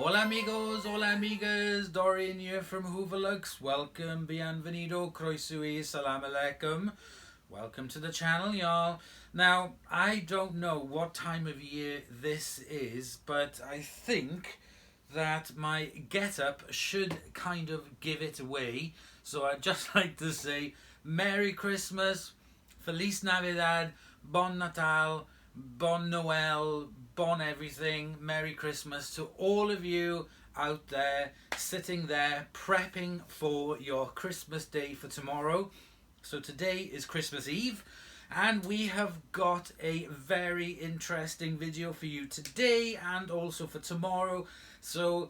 Hola amigos, hola amigas, Dorian here from Hooverlux. Welcome, bienvenido, croeso, salam alaikum. Welcome to the channel, y'all. Now, I don't know what time of year this is, but I think that my get-up should kind of give it away. So I'd just like to say Merry Christmas, Feliz Navidad, Bon Natal, Bon Noel, Bon everything, Merry Christmas to all of you out there sitting there prepping for your Christmas day for tomorrow. So today is Christmas Eve and we have got a very interesting video for you today and also for tomorrow. So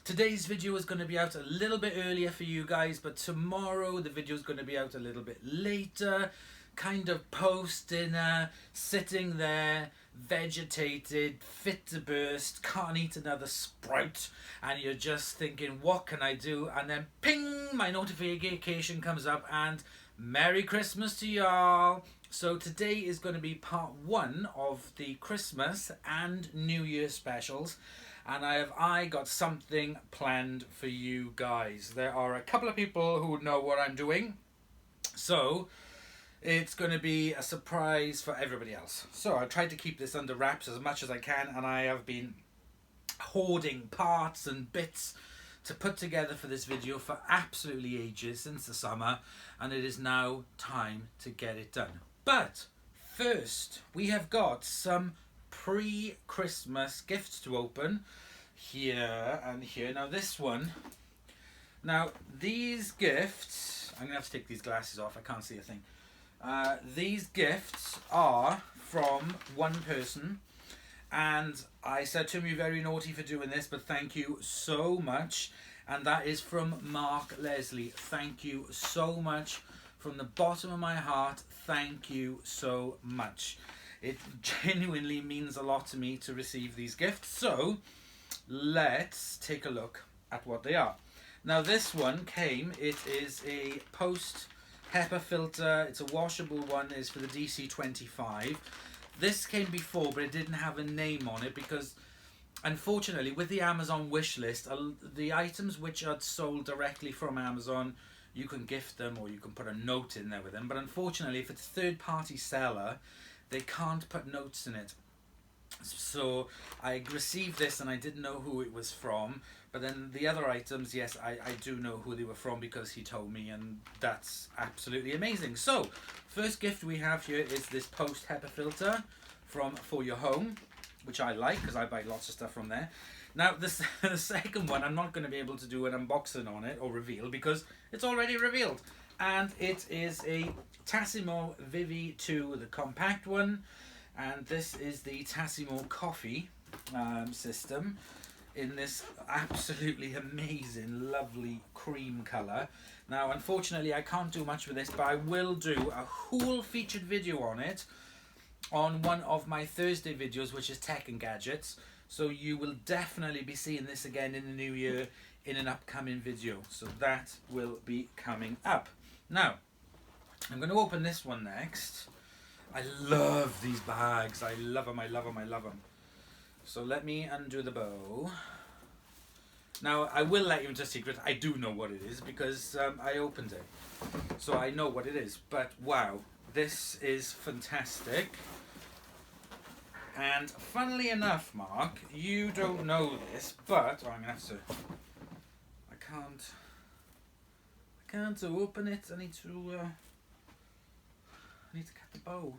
today's video is going to be out a little bit earlier for you guys, but tomorrow the video is going to be out a little bit later, kind of post-dinner, sitting there, vegetated, fit to burst, can't eat another sprout, and you're just thinking, what can I do? And then ping, my notification comes up and Merry Christmas to y'all. So today is going to be part one of the Christmas and New Year specials, and I got something planned for you guys. There are a couple of people who know what I'm doing, so it's going to be a surprise for everybody else. So I tried to keep this under wraps as much as I can, and I have been hoarding parts and bits to put together for this video for absolutely ages, since the summer, and it is now time to get it done. But first, we have got some pre-Christmas gifts to open here and here. Now this one, now these gifts, I'm going to have to take these glasses off, I can't see a thing. These gifts are from one person, and I said to him, you're very naughty for doing this, but thank you so much. And that is from Mark Leslie. Thank you so much from the bottom of my heart. Thank you so much. It genuinely means a lot to me to receive these gifts. So let's take a look at what they are. Now this one came, it is a post HEPA filter. It's a washable one. It's for the DC25. This came before, but it didn't have a name on it because, unfortunately, with the Amazon wish list, the items which are sold directly from Amazon, you can gift them or you can put a note in there with them. But unfortunately, if it's a third-party seller, they can't put notes in it. So I received this and I didn't know who it was from, but then the other items, yes, I do know who they were from because he told me, and that's absolutely amazing. So first gift we have here is this post HEPA filter from For Your Home, which I like because I buy lots of stuff from there. Now this, the second one, I'm not going to be able to do an unboxing on it or reveal because it's already revealed, and it is a Tassimo Vivi 2, the compact one. And this is the Tassimo coffee system in this absolutely amazing, lovely cream colour. Now, unfortunately, I can't do much with this, but I will do a whole featured video on it on one of my Thursday videos, which is Tech and Gadgets. So you will definitely be seeing this again in the new year in an upcoming video. So that will be coming up. Now, I'm going to open this one next. I love these bags. I love them, I love them, I love them. So let me undo the bow. Now, I will let you into a secret. I do know what it is because I opened it. So I know what it is. But wow, this is fantastic. And funnily enough, Mark, you don't know this, but I'm going to have to... I can't open it. I need to... I need to cut the bow.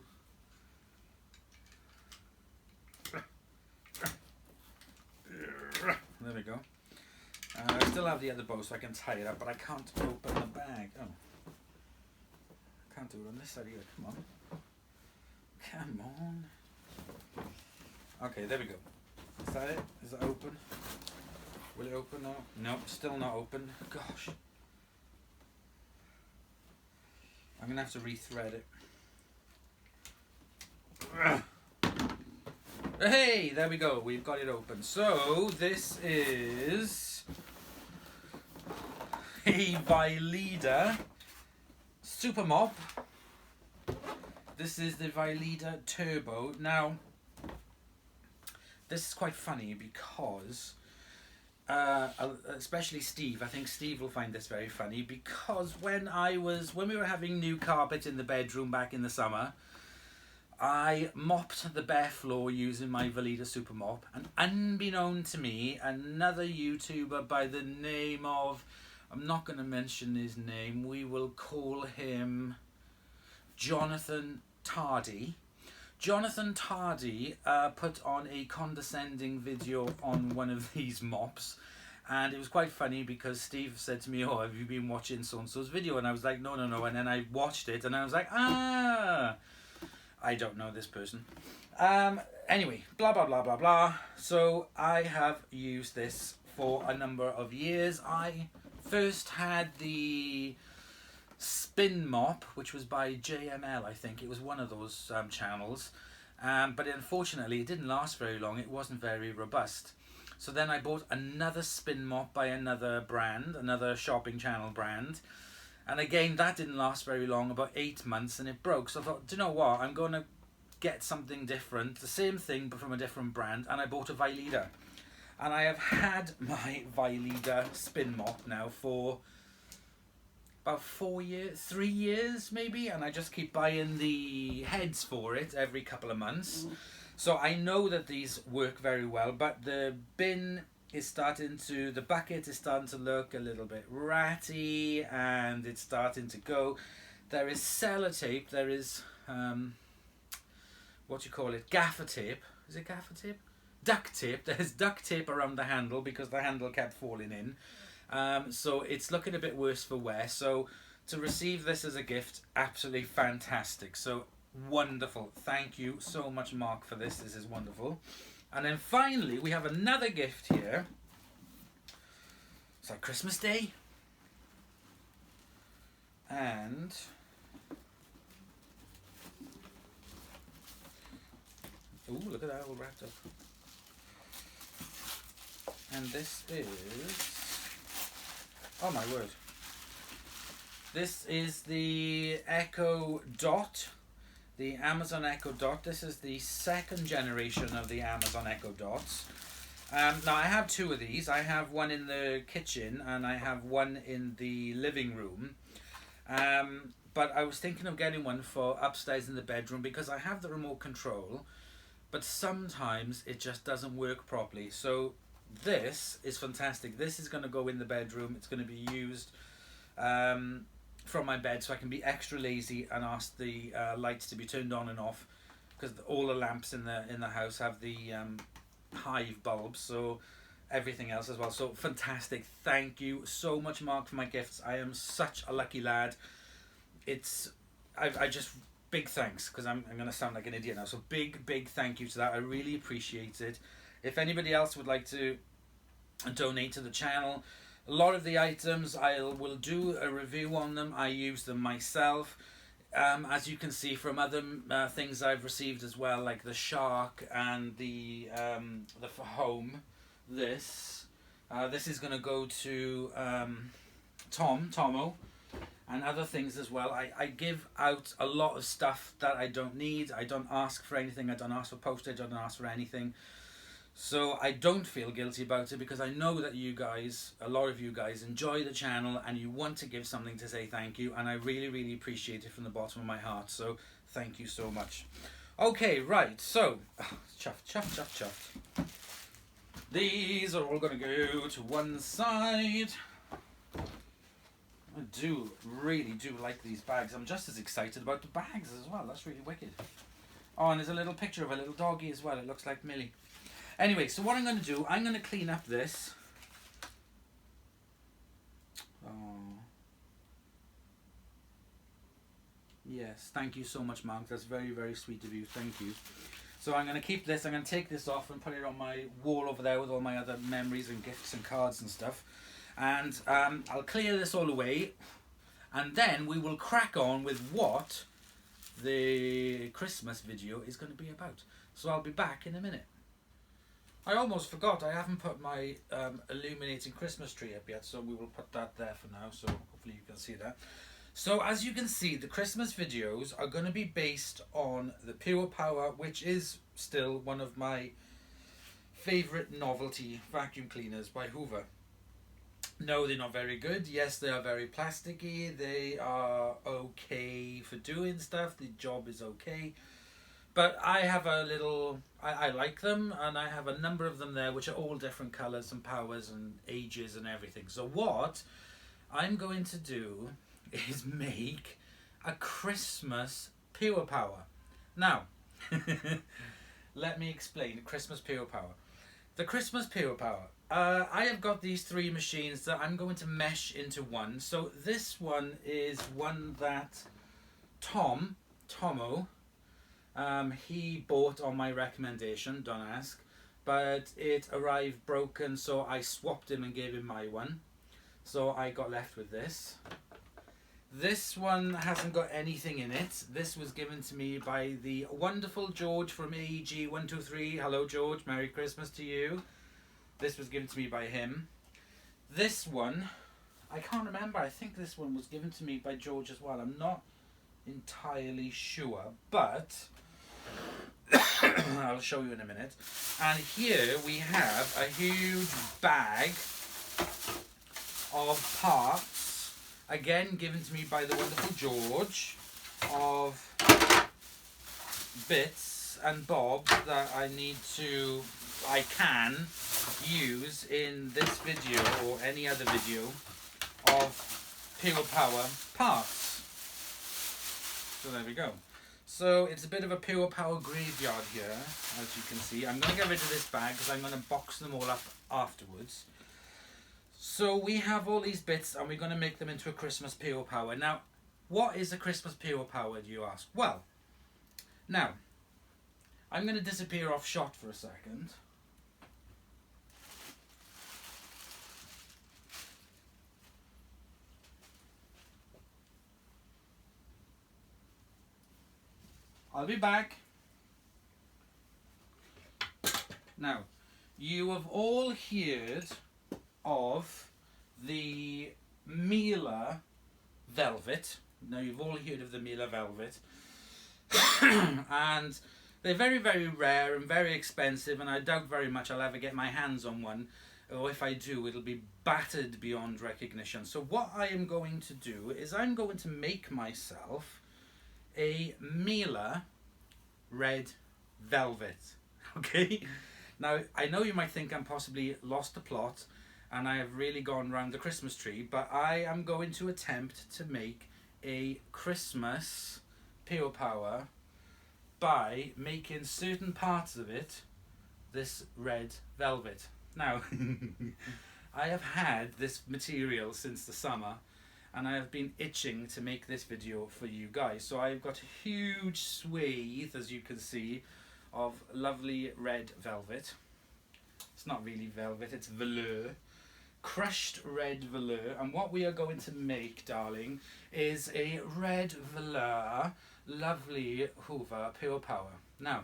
There we go. I still have the other bow so I can tie it up, but I can't open the bag. Oh. I can't do it on this side either. Come on. Come on. Okay, there we go. Is that it? Is it open? Will it open now? No, still not open. Gosh. I'm going to have to rethread it. Hey, there we go. We've got it open. So this is a Vileda Super Mop. This is the Vileda Turbo. Now, this is quite funny because especially Steve. I think Steve will find this very funny because when we were having new carpet in the bedroom back in the summer, I mopped the bare floor using my Veleda Super Mop, and unbeknown to me, another YouTuber by the name of, I'm not going to mention his name, we will call him Jonathan Tardy. Jonathan Tardy put on a condescending video on one of these mops, and it was quite funny because Steve said to me, "Oh, have you been watching so-and-so's video?" And I was like, no, and then I watched it and I was like, I don't know this person. Anyway, blah blah blah blah blah. So I have used this for a number of years. I first had the Spin Mop, which was by JML, I think. It was one of those channels. But unfortunately, it didn't last very long. It wasn't very robust. So then I bought another Spin Mop by another brand, another shopping channel brand. And again, that didn't last very long, about 8 months, and it broke. So I thought, do you know what? I'm going to get something different, the same thing but from a different brand. And I bought a Veleda. And I have had my Veleda Spin Mop now for about 3 years maybe, and I just keep buying the heads for it every couple of months. So I know that these work very well, but the bin is the bucket is starting to look a little bit ratty, and it's starting to go. There is sellotape, there is what you call it, gaffer tape. Is it gaffer tape? Duct tape. There's duct tape around the handle because the handle kept falling in. So it's looking a bit worse for wear. So to receive this as a gift, absolutely fantastic. So wonderful. Thank you so much, Mark, for this. This is wonderful. And then finally, we have another gift here. It's like Christmas Day. And ooh, look at that, all wrapped up. And this is, oh my word, this is the Echo Dot, the Amazon Echo Dot. This is the second generation of the Amazon Echo Dots. Now I have two of these. I have one in the kitchen and I have one in the living room. But I was thinking of getting one for upstairs in the bedroom because I have the remote control, but sometimes it just doesn't work properly. So this is fantastic. This is going to go in the bedroom. It's going to be used from my bed, so I can be extra lazy and ask the lights to be turned on and off, because all the lamps in the house have the Hive bulbs, so everything else as well. So fantastic. Thank you so much, Mark, for my gifts. I am such a lucky lad. I just, big thanks, because I'm going to sound like an idiot now. So big thank you to that. I really appreciate it. If anybody else would like to donate to the channel, a lot of the items I will do a review on them. I use them myself. As you can see from other things I've received as well, like the shark and the for home. This is going to go to Tomo, and other things as well. I give out a lot of stuff that I don't need. I don't ask for anything. I don't ask for postage. I don't ask for anything. So I don't feel guilty about it, because I know that you guys, a lot of you guys, enjoy the channel and you want to give something to say thank you, and I really appreciate it from the bottom of my heart. So thank you so much. Okay, right, so chuffed. These are all going to go to one side. I really do like these bags. I'm just as excited about the bags as well. That's really wicked. Oh, and there's a little picture of a little doggy as well. It looks like Millie. Anyway, so what I'm going to do, I'm going to clean up this. Oh. Yes, thank you so much, Mark. That's very sweet of you. Thank you. So I'm going to keep this. I'm going to take this off and put it on my wall over there with all my other memories and gifts and cards and stuff. And I'll clear this all away. And then we will crack on with what the Christmas video is going to be about. So I'll be back in a minute. I almost forgot, I haven't put my illuminating Christmas tree up yet, so we will put that there for now, so hopefully you can see that. So as you can see, the Christmas videos are going to be based on the Pure Power, which is still one of my favourite novelty vacuum cleaners by Hoover. No, they're not very good. Yes, they are very plasticky. They are okay for doing stuff. The job is okay. But I have a little... I like them, and I have a number of them there which are all different colours and powers and ages and everything. So what I'm going to do is make a Christmas Pure Power. Now, let me explain Christmas Pure Power. The Christmas Pure Power. I have got these 3 machines that I'm going to mesh into one. So this one is one that Tomo, he bought on my recommendation, don't ask. But it arrived broken, so I swapped him and gave him my one. So I got left with this. This one hasn't got anything in it. This was given to me by the wonderful George from AEG123. Hello George, Merry Christmas to you. This was given to me by him. This one, I can't remember. I think this one was given to me by George as well. I'm not entirely sure, but I'll show you in a minute. And here we have a huge bag of parts, again given to me by the wonderful George, of bits and bobs that I can use in this video or any other video of Pure Power parts. So there we go. So it's a bit of a Pure Power graveyard here, as you can see. I'm going to get rid of this bag because I'm going to box them all up afterwards. So we have all these bits and we're going to make them into a Christmas Pure Power. Now, what is a Christmas Pure Power, do you ask? Well, now, I'm going to disappear off shot for a second. I'll be back. Now, you have all heard of the Miele velvet. Now, you've all heard of the Miele velvet. And they're very, very rare and very expensive, and I doubt very much I'll ever get my hands on one. Or if I do, it'll be battered beyond recognition. So what I am going to do is I'm going to make myself a Miele red velvet. Okay, now I know you might think I'm possibly lost the plot and I have really gone round the Christmas tree, but I am going to attempt to make a Christmas Pure Power by making certain parts of it this red velvet. Now I have had this material since the summer and I have been itching to make this video for you guys. So I've got a huge swathe, as you can see, of lovely red velvet. It's not really velvet, it's velour. Crushed red velour. And what we are going to make, darling, is a red velour, lovely Hoover Pure Power. Now,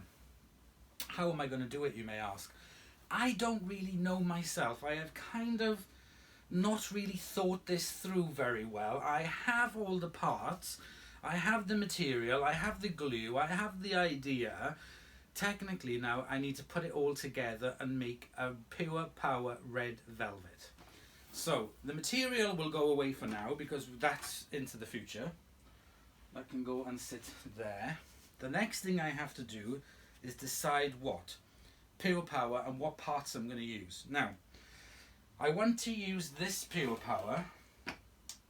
how am I going to do it, you may ask? I don't really know myself. I have kind of not really thought this through very well. I have all the parts, I have the material, I have the glue, I have the idea. Technically now I need to put it all together and make a Pure Power red velvet. So the material will go away for now because that's into the future. That can go and sit there. The next thing I have to do is decide what Pure Power and what parts I'm going to use. Now, I want to use this Pure Power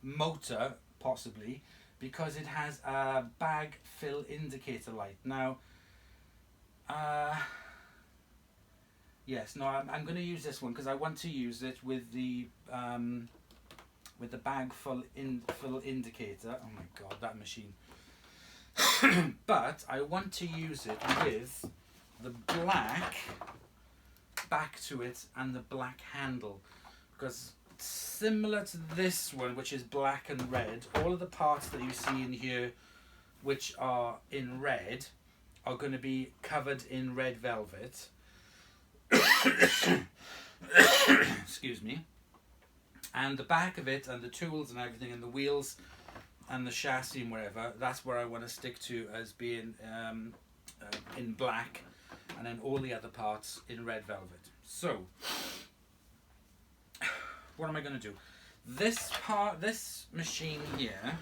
motor, possibly, because it has a bag fill indicator light. Now, yes, no, I'm going to use this one because I want to use it with the bag fill indicator. Oh my god, that machine. But I want to use it with the black back to it and the black handle, because similar to this one, which is black and red, all of the parts that you see in here which are in red are going to be covered in red velvet. Excuse me. And the back of it and the tools and everything and the wheels and the chassis and wherever, that's where I want to stick to as being in black, and then all the other parts in red velvet. So, what am I going to do? This machine here,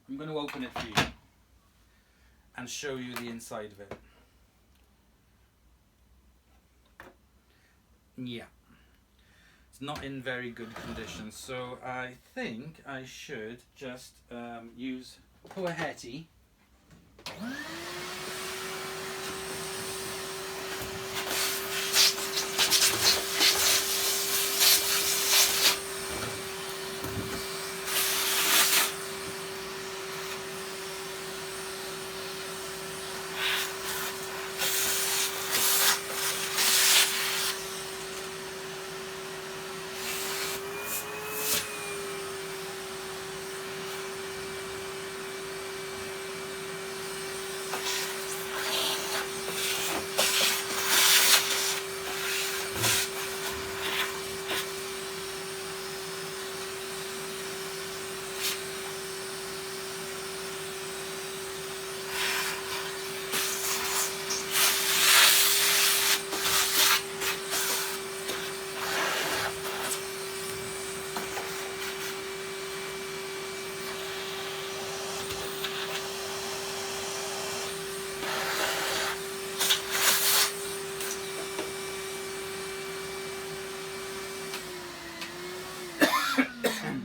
I'm going to open it for you and show you the inside of it. Yeah, it's not in very good condition, so I think I should just use Poaheti.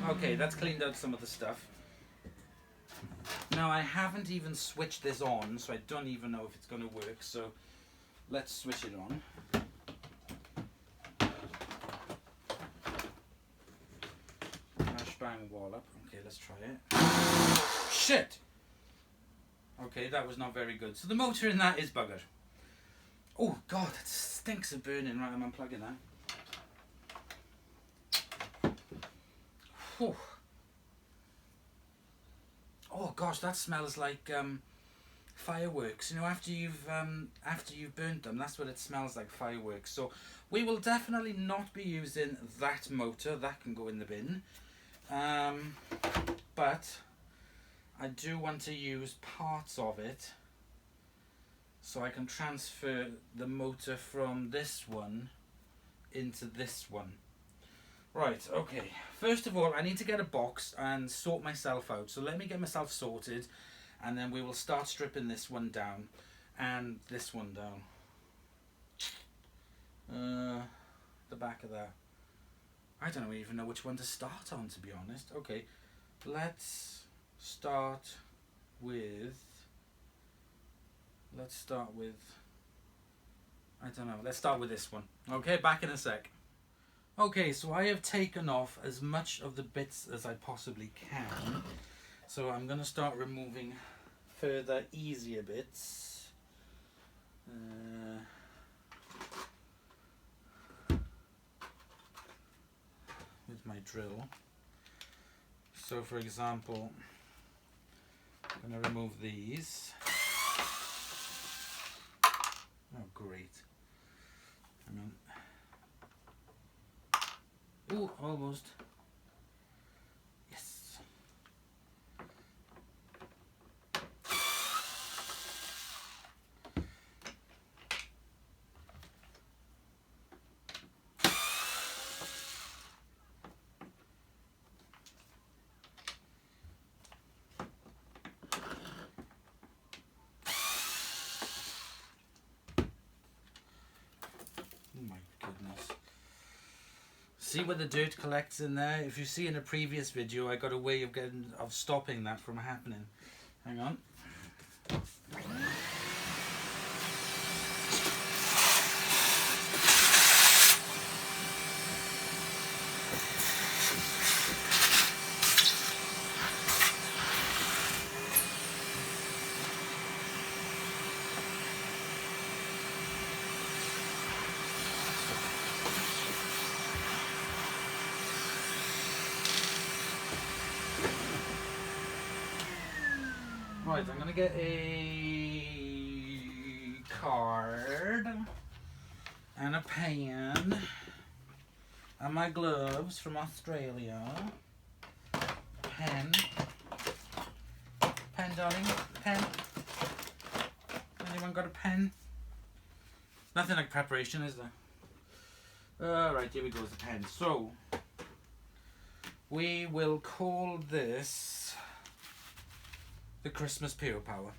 Okay, that's cleaned out some of the stuff. Now I haven't even switched this on, so I don't even know if it's going to work, so let's switch it on. Flash bang wallop. Okay, let's try it. Shit! Okay, that was not very good. So the motor in that is buggered. Oh god, it stinks of burning. Right, I'm unplugging that. Whew. Oh gosh, that smells like fireworks. You know, after you've burnt them, that's what it smells like, fireworks. So we will definitely not be using that motor. That can go in the bin. But I do want to use parts of it so I can transfer the motor from this one into this one. Right, okay. First of all, I need to get a box and sort myself out. So let me get myself sorted, and then we will start stripping this one down and this one down. The back of that. I don't even know which one to start on, to be honest. Okay, let's start with... I don't know. Let's start with this one. Okay, back in a sec. Okay, so I have taken off as much of the bits as I possibly can. So I'm going to start removing further, easier bits. With my drill. So for example, I'm going to remove these. Oh great. Hang on. Ooh, almost. Yes. Oh my goodness. See where the dirt collects in there? If you see in a previous video, I got a way of stopping that from happening. Hang on. Right, I'm going to get a card and a pen and my gloves from Australia. Pen. Pen, darling. Pen. Anyone got a pen? Nothing like preparation, is there? Alright, here we go with the pen. So, we will call this the Christmas Pure Power.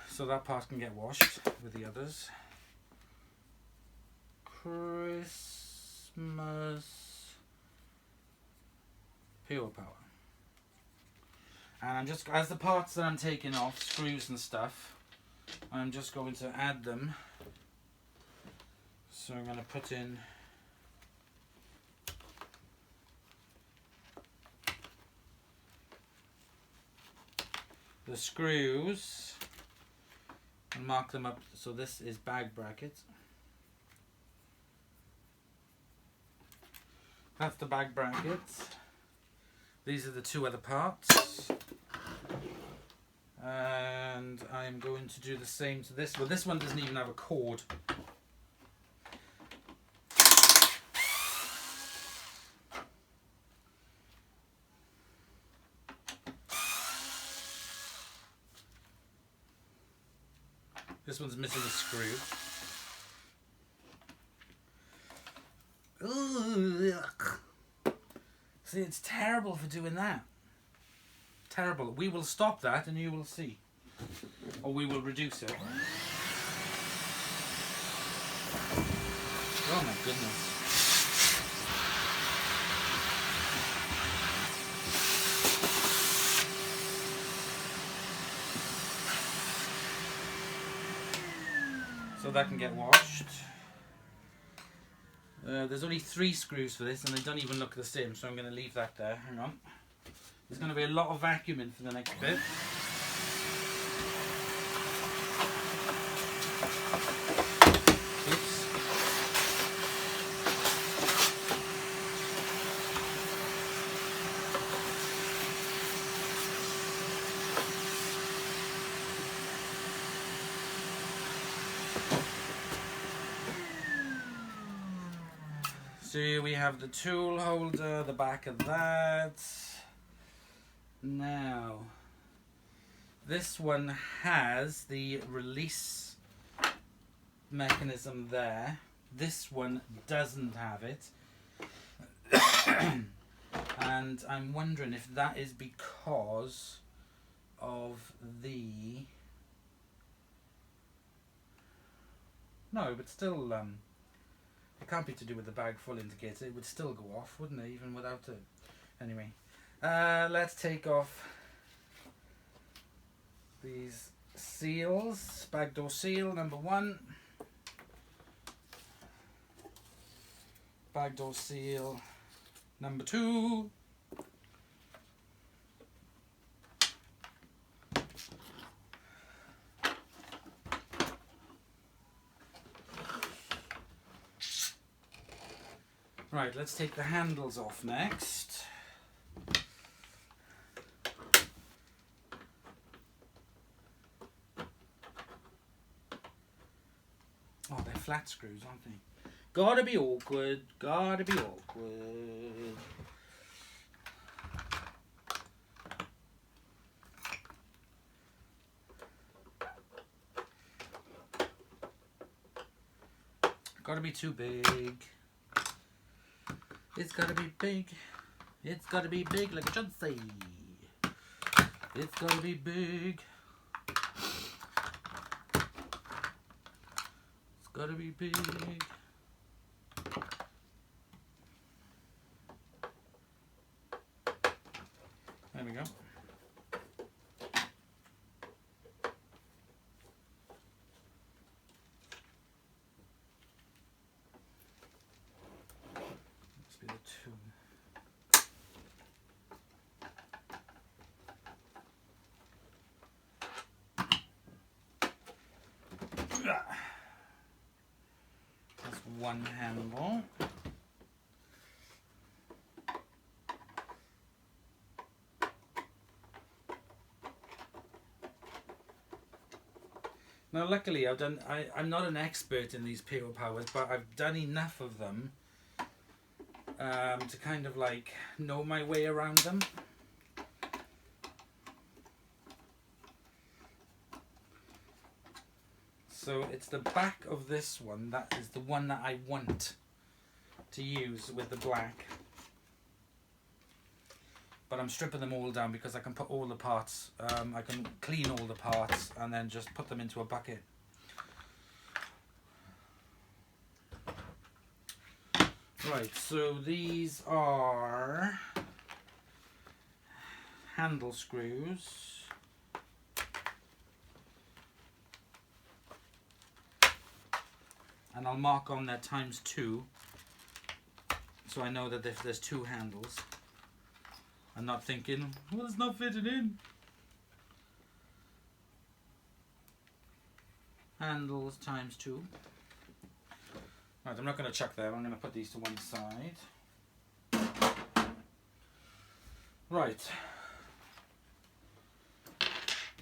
So that part can get washed with the others. Christmas Pure Power. And I'm just, as the parts that I'm taking off, screws and stuff, I'm just going to add them. So I'm going to put in the screws and mark them up. So this is bag brackets. That's the bag brackets. These are the two other parts. And I'm going to do the same to this. Well, this one doesn't even have a cord. This one's missing a screw. Ooh, yuck. See, it's terrible for doing that. Terrible. We will stop that and you will see. Or we will reduce it. Oh my goodness. So that can get washed. There's only 3 screws for this and they don't even look the same, so I'm going to leave that there. Hang on. There's going to be a lot of vacuuming for the next bit. Oops. So here we have the tool holder, the back of that. Now, this one has the release mechanism there. This one doesn't have it. And I'm wondering if that is because of the... No, but still, it can't be to do with the bag full indicator. It would still go off, wouldn't it, even without it? Anyway. Let's take off these seals. Bag door seal number 1. Bag door seal number 2. Right, let's take the handles off next. Oh, they're flat screws, aren't they? Gotta be awkward, gotta be awkward. Gotta be too big. It's gotta be big. It's gotta be big like it should say. It's gotta be big. It's gotta be big. There we go. Must be the 2. That's one handle. Now luckily I'm not an expert in these pure powers, but I've done enough of them to kind of like know my way around them. So it's the back of this one that is the one that I want to use with the black. But I'm stripping them all down because I can put all the parts, I can clean all the parts and then just put them into a bucket. Right, so these are handle screws. And I'll mark on there ×2, so I know that if there's 2 handles, I'm not thinking, well, it's not fitting in. Handles ×2. Right, I'm not going to chuck them, I'm going to put these to one side. Right.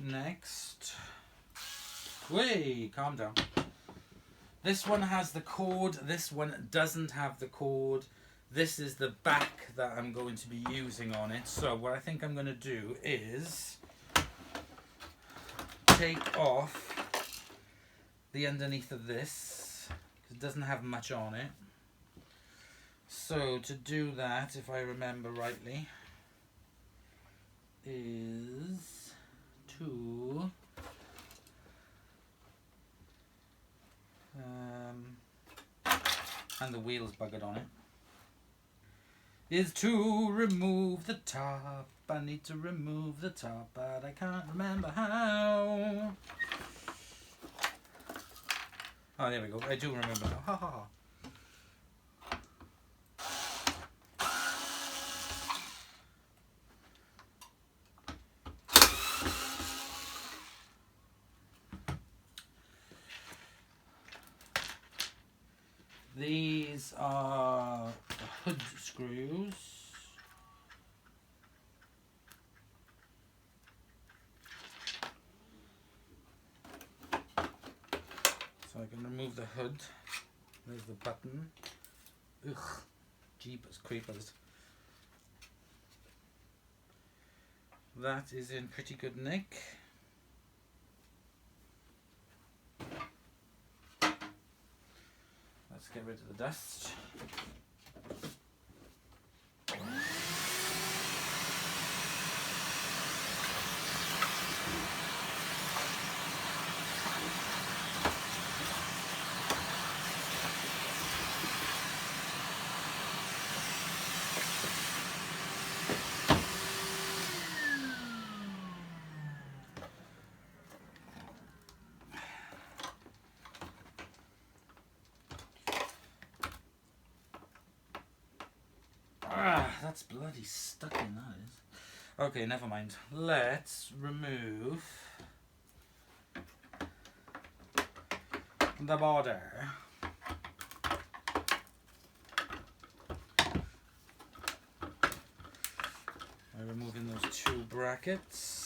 Next. Wait, calm down. This one has the cord, this one doesn't have the cord. This is the back that I'm going to be using on it. So what I think I'm going to do is take off the underneath of this, because it doesn't have much on it. So to do that, if I remember rightly, is to and the wheel's buggered on it, is to remove the top. I need to remove the top, but I can't remember how. Oh, there we go. I do remember now. Ha ha ha. These are the hood screws. So I can remove the hood. There's the button. Ugh, jeepers creepers. That is in pretty good nick. Let's get rid of the dust. That's bloody stuck in, that is. Okay, never mind. Let's remove the border. I'm removing those 2 brackets.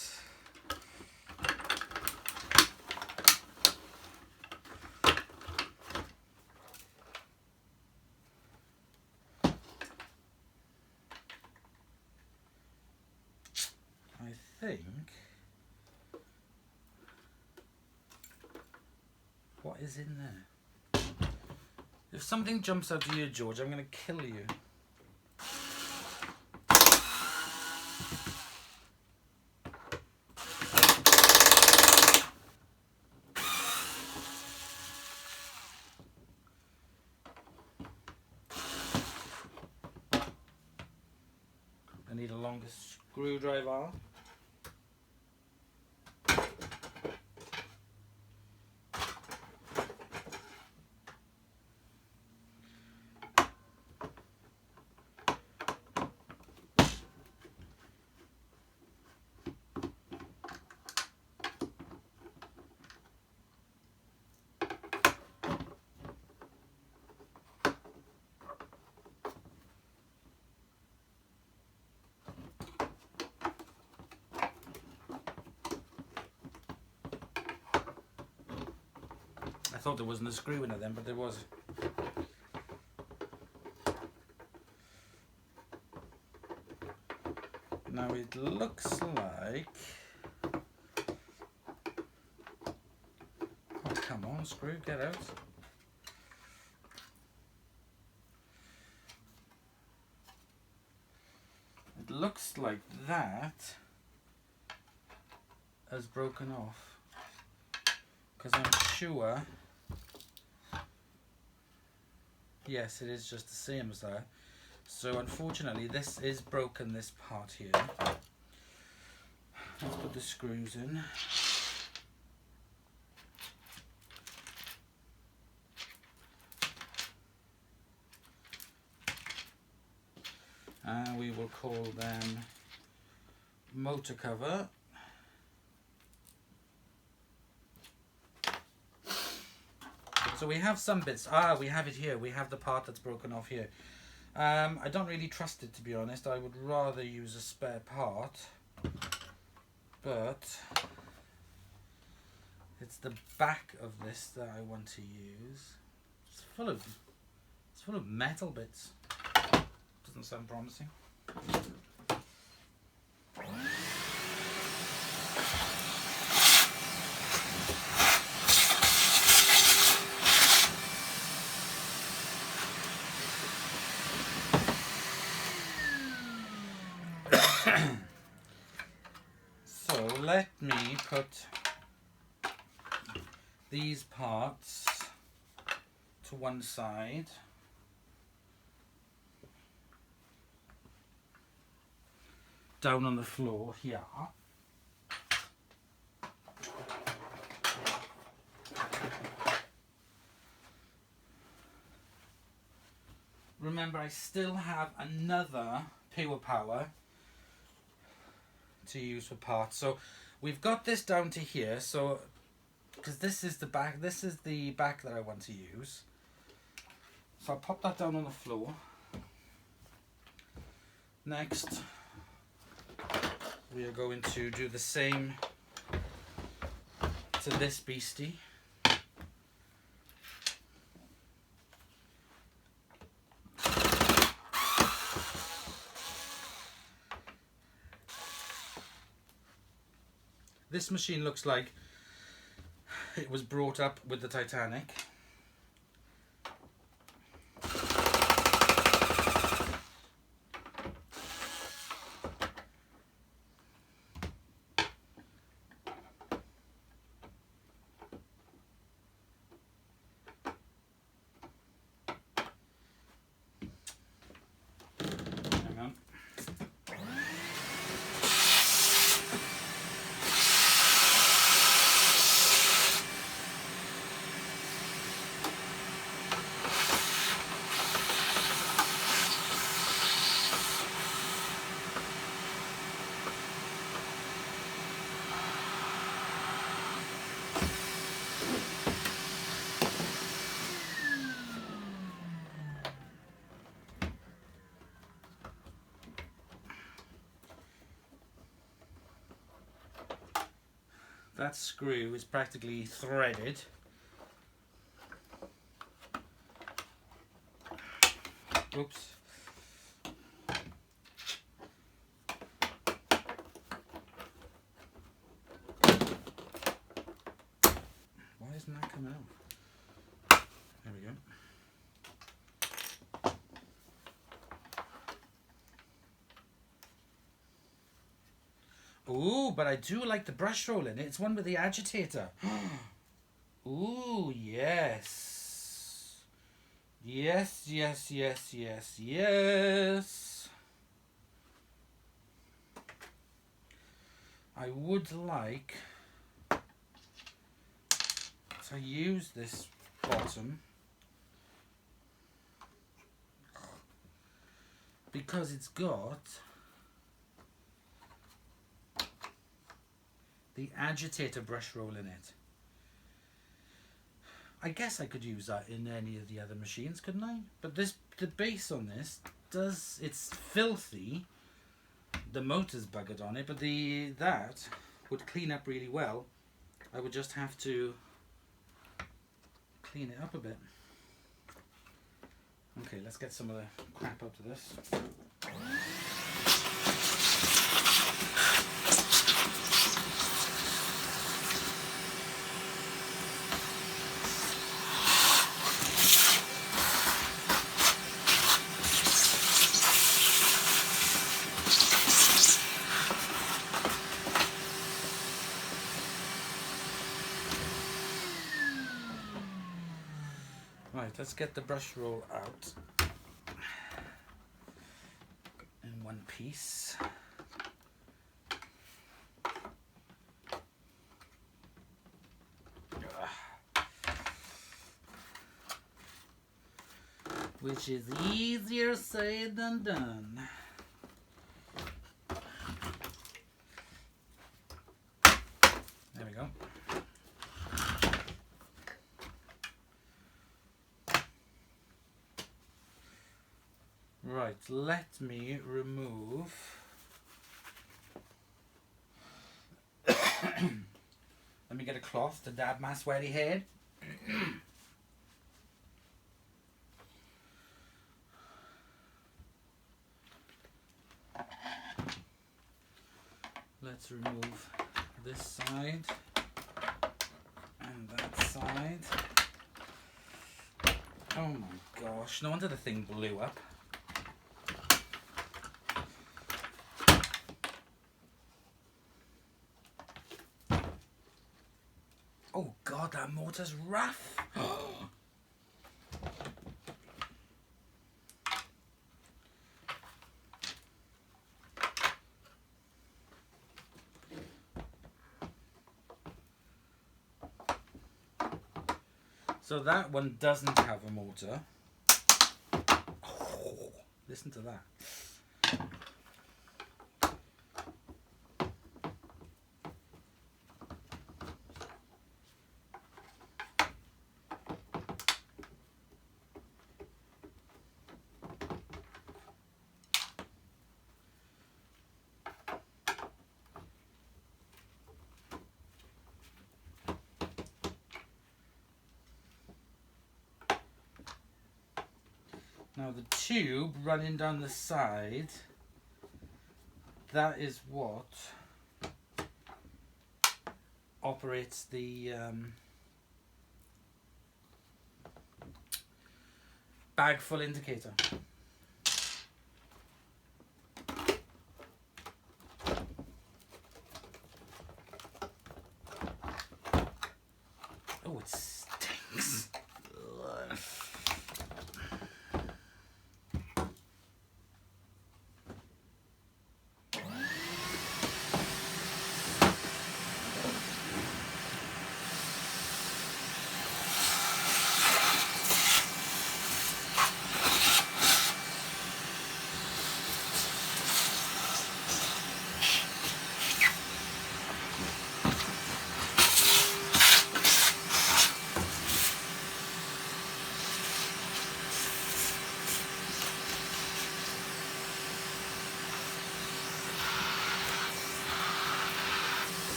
I think, what is in there? If something jumps out to you, George, I'm going to kill you. I need a longer screwdriver. I thought there wasn't a screw in it then, but there was. Now it looks like... Oh, come on, screw, get out. It looks like that has broken off, because I'm sure, yes, it is just the same as that. So unfortunately this is broken, this part here. Let's put the screws in. And we will call them motor cover. So we have some bits. We have it here. We have the part that's broken off here. I don't really trust it, to be honest. I would rather use a spare part. But it's the back of this that I want to use. It's full of metal bits. Doesn't sound promising. So let me put these parts to one side. Down on the floor here. Remember, I still have another Pure Power to use for parts. So we've got this down to here, so because this is the back that I want to use. So I'll pop that down on the floor. Next, we are going to do the same to this beastie. This machine looks like it was brought up with the Titanic. Hang on. That screw is practically threaded. Oops. Why isn't that coming out? There we go. Ooh, but I do like the brush roll in it. It's one with the agitator. Ooh, yes. Yes, yes, yes, yes, yes. I would like to use this bottom because it's got the agitator brush roll in it. I guess I could use that in any of the other machines, couldn't I? But the base on this it's filthy. The motor's buggered on it, but that would clean up really well. I would just have to clean it up a bit. Okay, let's get some of the crap out of this. Right, let's get the brush roll out in one piece. Which is easier said than done. There we go. Right, let me remove let me get a cloth to dab my sweaty head. Let's remove this side and that side. Oh my gosh, no wonder the thing blew up. Oh God, that mortar's rough. So that one doesn't have a mortar. Oh, listen to that. Now the tube running down the side, that is what operates the bag full indicator. Oh, it stinks.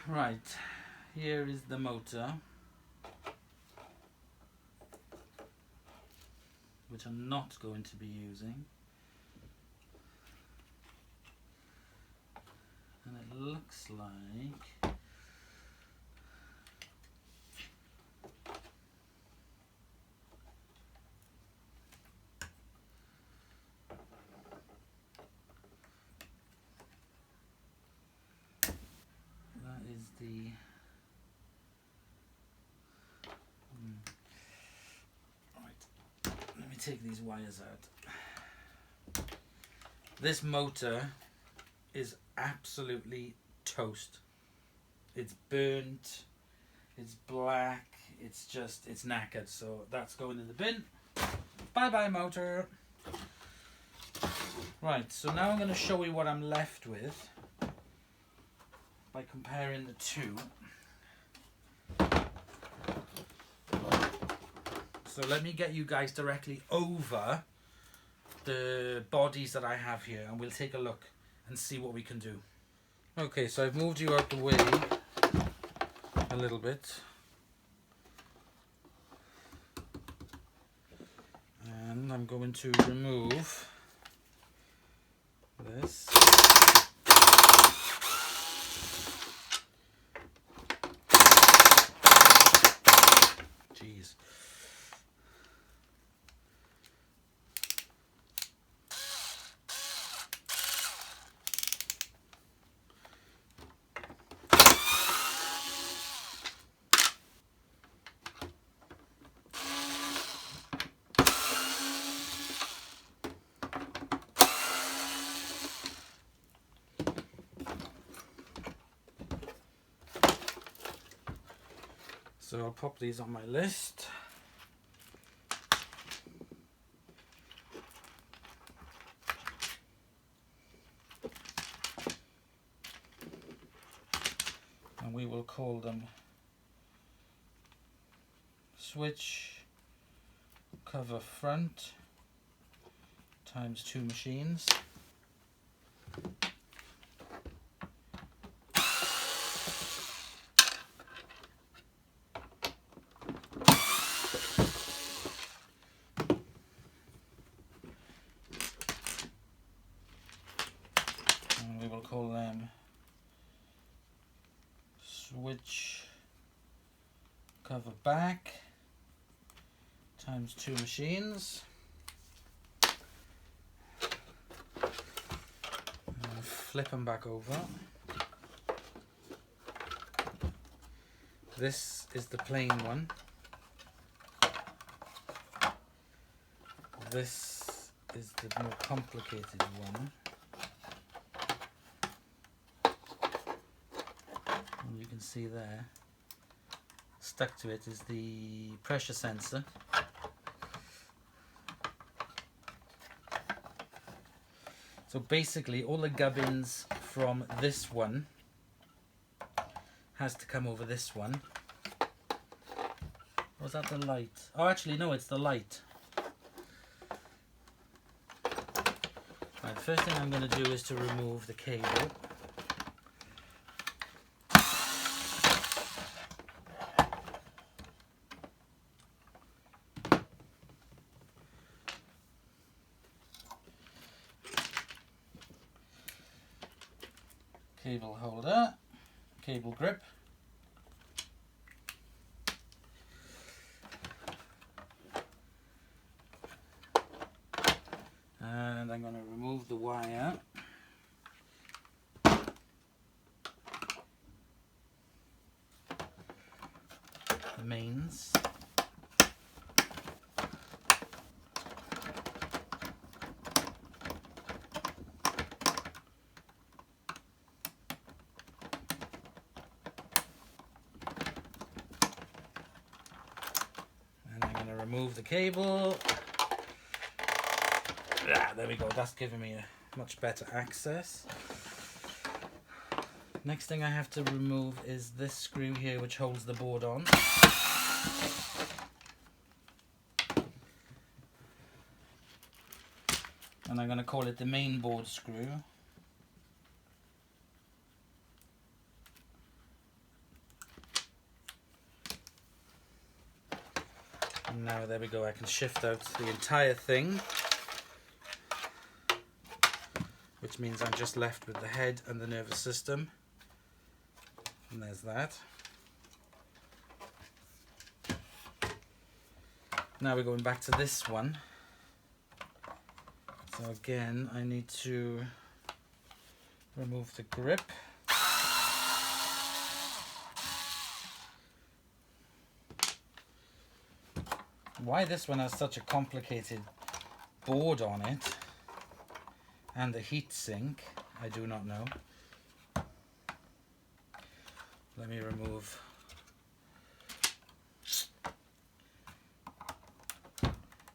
Right, here is the motor, which I'm not going to be using, and it looks like that is the right. Let me take these wires out. This motor is absolutely toast. It's burnt, it's black, it's knackered, so that's going in the bin. Bye bye motor. Right, so now I'm going to show you what I'm left with by comparing the two. So let me get you guys directly over the bodies that I have here, and we'll take a look and see what we can do. Okay, so I've moved you out the way a a little bit. And I'm going to remove this. Jeez. So I'll pop these on my list. And we will call them switch cover front times 2 machines. And we will call them switch cover back times 2 machines. And flip them back over. This is the plain one. This is the more complicated one. And you can see there, stuck to it is the pressure sensor. So basically all the gubbins from this one has to come over this one. Was that the light? Oh, actually no, it's the light. Right, the first thing I'm going to do is to remove the cable. Cable holder, cable grip. And I'm going to remove the wire. The mains. And I'm going to remove the cable. Ah, there we go, that's giving me a much better access. Next thing I have to remove is this screw here which holds the board on. And I'm going to call it the main board screw. And now there we go, I can shift out the entire thing. Which means I'm just left with the head and the nervous system. And there's that. Now we're going back to this one. So again, I need to remove the grip. Why this one has such a complicated board on it and a heat sink, I do not know. Let me remove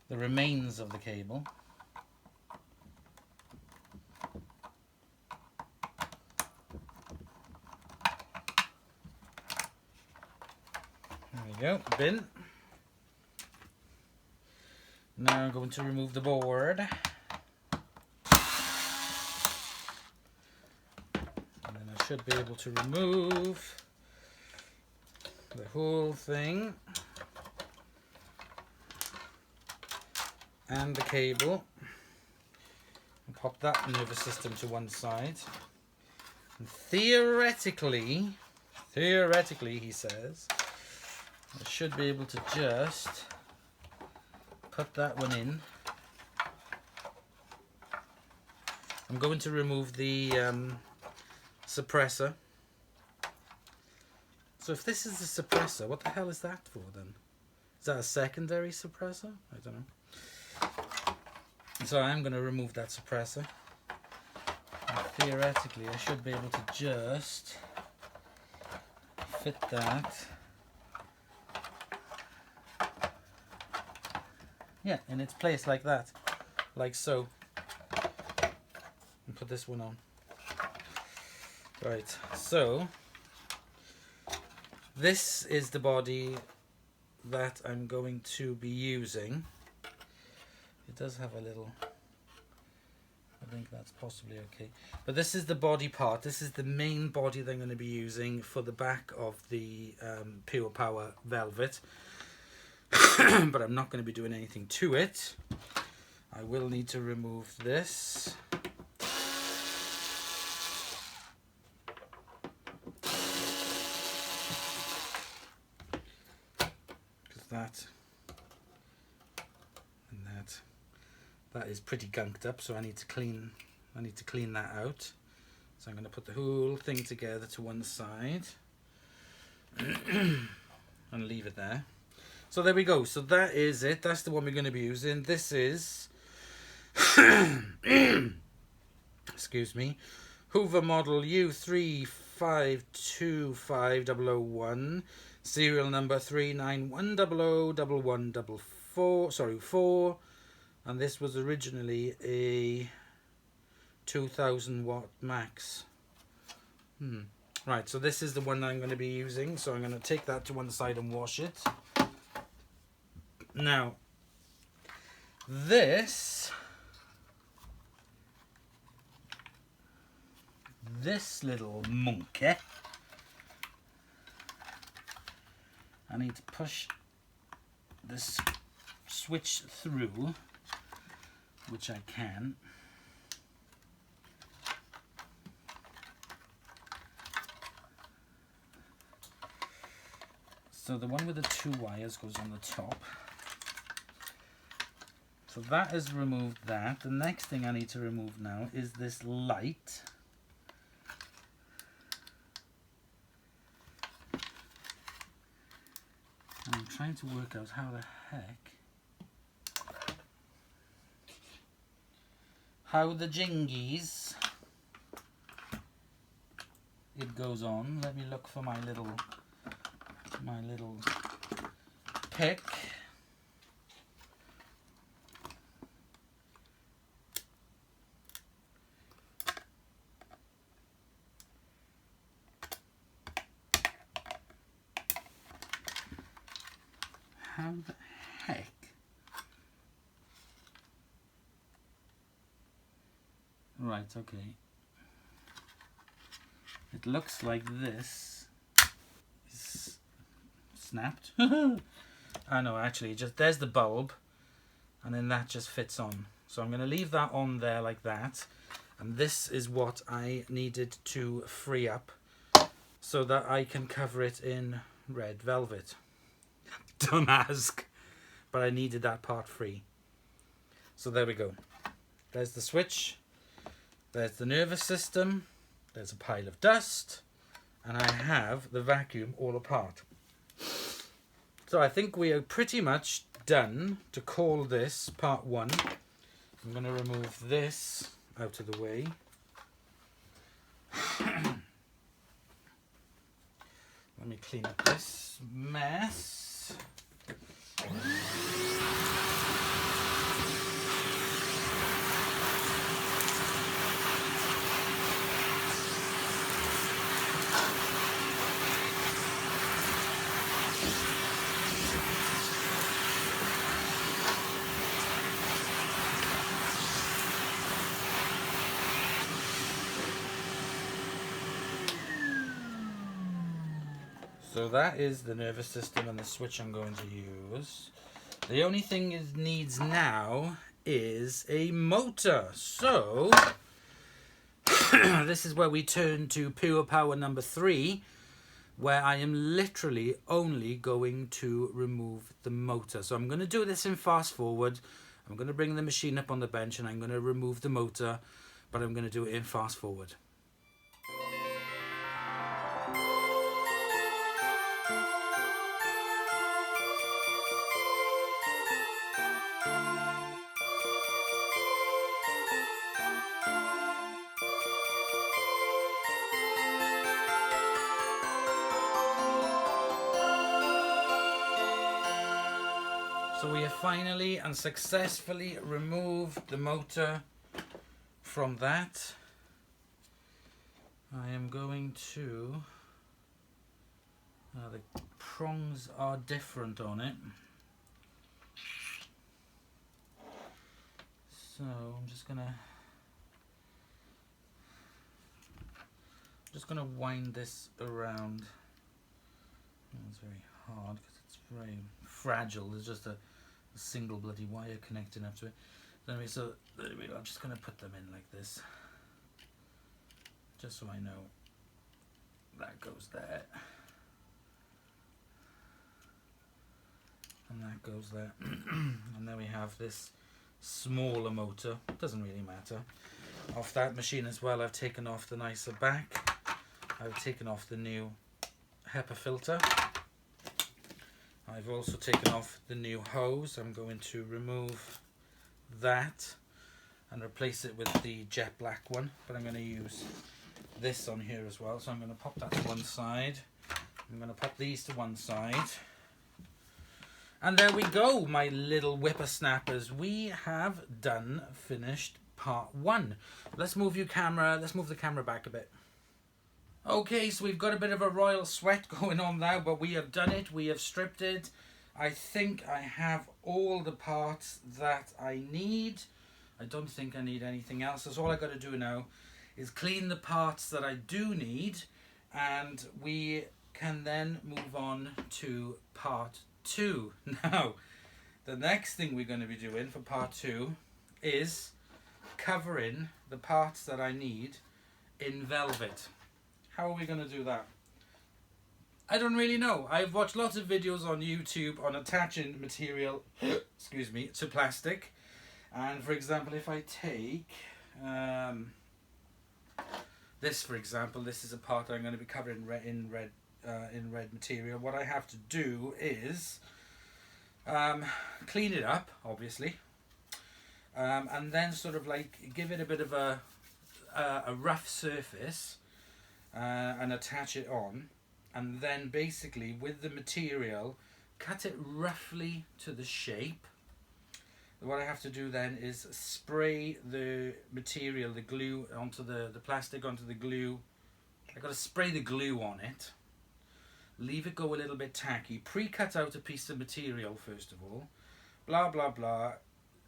the remains of the cable. There we go, bin. Now I'm going to remove the board. And then I should be able to remove the whole thing and the cable, and pop that nervous system to one side. And theoretically, he says, I should be able to just put that one in. I'm going to remove the suppressor. So if this is the suppressor, what the hell is that for then? Is that a secondary suppressor? I don't know. So I'm going to remove that suppressor. And theoretically, I should be able to just fit that. Yeah, in its place like that. Like so. And put this one on. Right, so this is the body that I'm going to be using. It does have a little, I think that's possibly okay. But this is the body part. This is the main body that I'm going to be using for the back of the Pure Power Velvet. But I'm not going to be doing anything to it. I will need to remove this. That and that is pretty gunked up, so I need to clean that out. So I'm going to put the whole thing together to one side and leave it there. So there we go. So that is it. That's the one we're going to be using. This is excuse me, Hoover model U3525001. Serial number 391001144, and this was originally a 2000 watt max. Right, so this is the one I'm going to be using, so I'm going to take that to one side and wash it. Now, this little monkey, I need to push this switch through, which I can. So the one with the two wires goes on the top. So that has removed that. The next thing I need to remove now is this light. And I'm trying to work out how the the jingies it goes on. Let me look for my little pick. How the heck? Right, okay. It looks like this is snapped. I know, actually, just there's the bulb, and then that just fits on. So I'm going to leave that on there like that, and this is what I needed to free up so that I can cover it in red velvet. Don't ask, but I needed that part free. So there we go. There's the switch, there's the nervous system, there's a pile of dust, and I have the vacuum all apart. So I think we are pretty much done to call this part 1. I'm going to remove this out of the way. Let me clean up this mess. So that is the nervous system and the switch I'm going to use. The only thing it needs now is a motor. So this is where we turn to pure power number 3, where I am literally only going to remove the motor. So I'm going to do this in fast forward. I'm going to bring the machine up on the bench and I'm going to remove the motor, but I'm going to do it in fast forward. So we have finally and successfully removed the motor from that. I am going to... the prongs are different on it. So I'm just gonna wind this around. It's very hard because it's very fragile. There's just a single bloody wire connecting up to it. Anyway, so there we go. I'm just going to put them in like this, just so I know that goes there and that goes there. And then we have this smaller motor, doesn't really matter. Off that machine as well, I've taken off the nicer back. I've taken off the new HEPA filter. I've also taken off the new hose. I'm going to remove that and replace it with the jet black one, but I'm going to use this on here as well. So I'm going to pop that to one side. I'm going to pop these to one side. And there we go, my little whippersnappers. We have finished part 1. Let's move the camera back a bit. Okay, so we've got a bit of a royal sweat going on now, but we have done it. We have stripped it. I think I have all the parts that I need. I don't think I need anything else. So all I got to do now is clean the parts that I do need, and we can then move on to part 2. Now, the next thing we're going to be doing for part 2 is covering the parts that I need in velvet. How are we going to do that? I don't really know. I've watched lots of videos on YouTube on attaching material excuse me, to plastic. And for example, if I take this, for example, this is a part that I'm going to be covering in red material. What I have to do is clean it up, obviously, and then sort of like give it a bit of a rough surface. And attach it on, and then basically with the material cut it roughly to the shape. What I have to do then is spray the material, the glue, onto the plastic, onto the glue. I've got to spray the glue on it, leave it go a little bit tacky, pre-cut out a piece of material first of all, blah blah blah,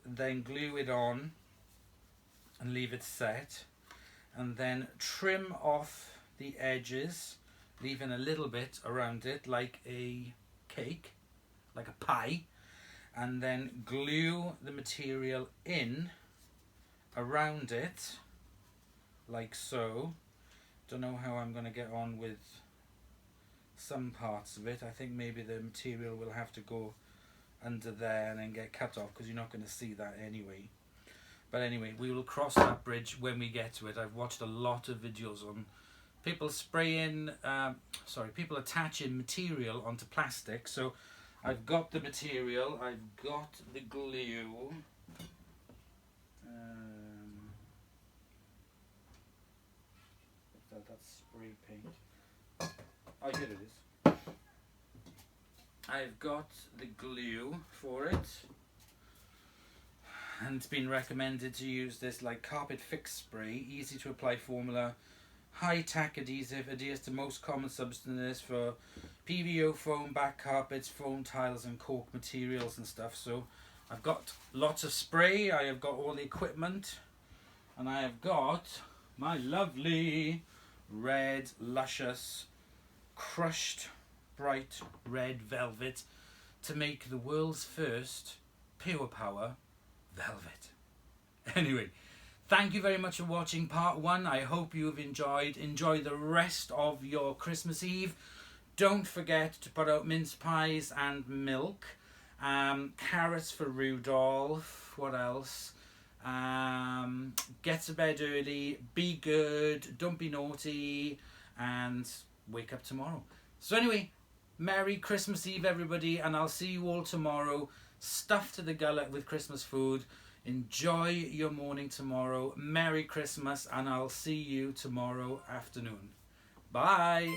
then glue it on and leave it set, and then trim off the edges, leaving a little bit around it like a cake, like a pie, and then glue the material in around it like so. Don't know how I'm going to get on with some parts of it. I think maybe the material will have to go under there and then get cut off, because you're not going to see that anyway. But anyway, we will cross that bridge when we get to it. I've watched a lot of videos on people people attaching material onto plastic. So I've got the material, I've got the glue. That's spray paint. Oh, here it is. I've got the glue for it, and it's been recommended to use this like carpet fix spray, easy to apply formula. High tack adhesive, adheres to most common substances for PVO foam, back carpets, foam tiles and cork materials and stuff. So I've got lots of spray, I have got all the equipment, and I have got my lovely red luscious crushed bright red velvet to make the world's first Pure Power velvet. Anyway, thank you very much for watching part 1. I hope you've enjoyed. Enjoy the rest of your Christmas Eve. Don't forget to put out mince pies and milk. Carrots for Rudolph. What else? Get to bed early. Be good. Don't be naughty. And wake up tomorrow. So anyway, Merry Christmas Eve, everybody. And I'll see you all tomorrow. Stuffed to the gullet with Christmas food. Enjoy your morning tomorrow. Merry Christmas. And I'll see you tomorrow afternoon. Bye.